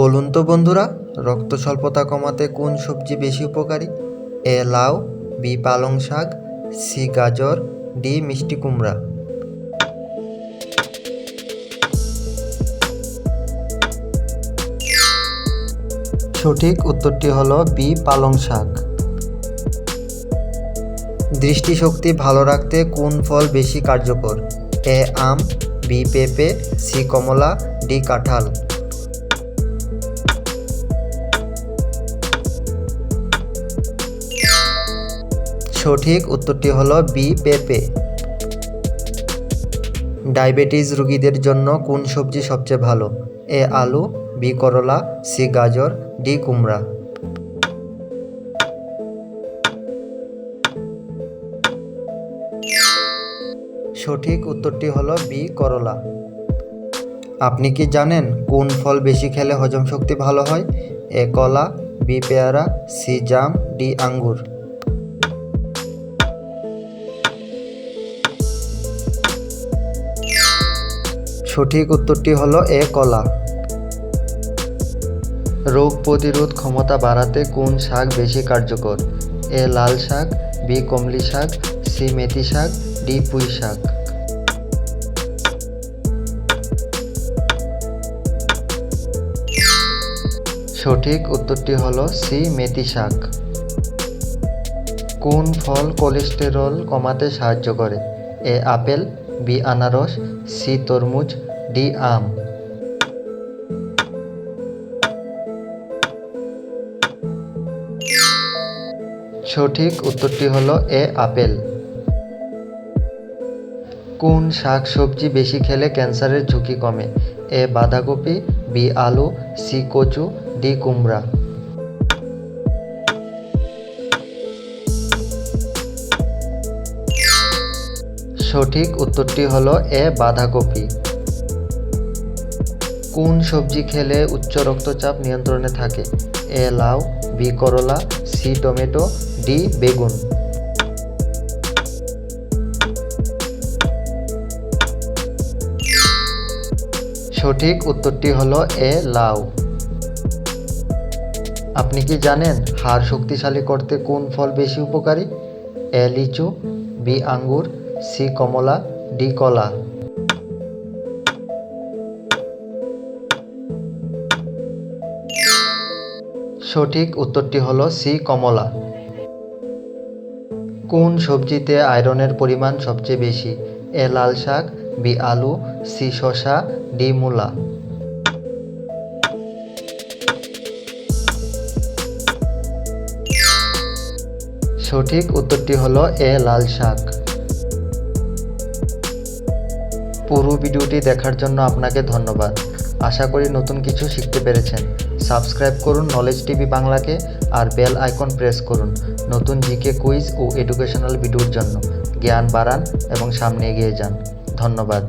বলুন তো বন্ধুরা, রক্ত স্বল্পতা কমাতে কোন সবজি বেশি উপকারী? এ লাউ, বি পালং শাক, সি গাজর, ডি মিষ্টি কুমড়া। সঠিক উত্তরটি হলো বি পালং শাক। দৃষ্টিশক্তি ভালো রাখতে কোন ফল বেশি কার্যকর? এ আম, বি পেঁপে, সি কমলা, ডি কাঁঠাল। সঠিক উত্তরটি হলো বি পেঁপে। ডায়াবেটিস রোগীদের জন্য কোন সবজি সবচেয়ে ভালো? এ আলু, বি করলা, সি গাজর, ডি কুমড়া। সঠিক উত্তরটি হলো বি করলা। আপনি কি জানেন কোন ফল বেশি খেলে হজম শক্তি ভালো হয়? এ কলা, বি পেয়ারা, সি জাম, ডি আঙ্গুর। সঠিক উত্তরটি হলো এ কলা। রোগ প্রতিরোধ ক্ষমতা বাড়াতে কোন শাক বেশি কার্যকর? এ লাল শাক, বি কমলি শাক, সি মেথি শাক, ডি পুঁই শাক। সঠিক উত্তরটি হলো সি মেথি শাক। কোন ফল কোলেস্টেরল কমাতে সাহায্য করে? এ আপেল, বি আনারস, সি তরমুজ, ডি আম। সঠিক উত্তরটি হলো এ আপেল। কোন শাক সবজি বেশি খেলে ক্যান্সারের ঝুঁকি কমে? এ বাঁধাকপি, বি আলু, সি কচু, ডি কুমড়া। সঠিক উত্তরটি হলো এ বাঁধাকপি। কোন সবজি খেলে উচ্চ রক্তচাপ নিয়ন্ত্রণে থাকে? এ লাউ, বি করলা, সি টমেটো, ডি বেগুন। সঠিক উত্তরটি হলো এ লাউ। আপনি কি জানেন হাড় শক্তিশালী করতে কোন ফল বেশি উপকারী? এ লিচু, বি আঙ্গুর, সি কমলা, ডি কলা। সঠিক উত্তরটি হলো সি কমলা। কোন সবজিতে আয়রনের পরিমাণ সবচেয়ে বেশি? এ লাল শাক, বি আলু, সি শসা, ডি মূলা। সঠিক উত্তরটি হলো এ লাল শাক। পুরো ভিডিওটি দেখার জন্য আপনাকে ধন্যবাদ। আশা করি নতুন কিছু শিখতে পেরেছেন। সাবস্ক্রাইব করুন নলেজ টিভি বাংলাকে আর বেল আইকন প্রেস করুন নতুন জিকে কুইজ ও এডুকেশনাল ভিডিওর জন্য। জ্ঞান বাড়ান এবং সামনে এগিয়ে যান। ধন্যবাদ।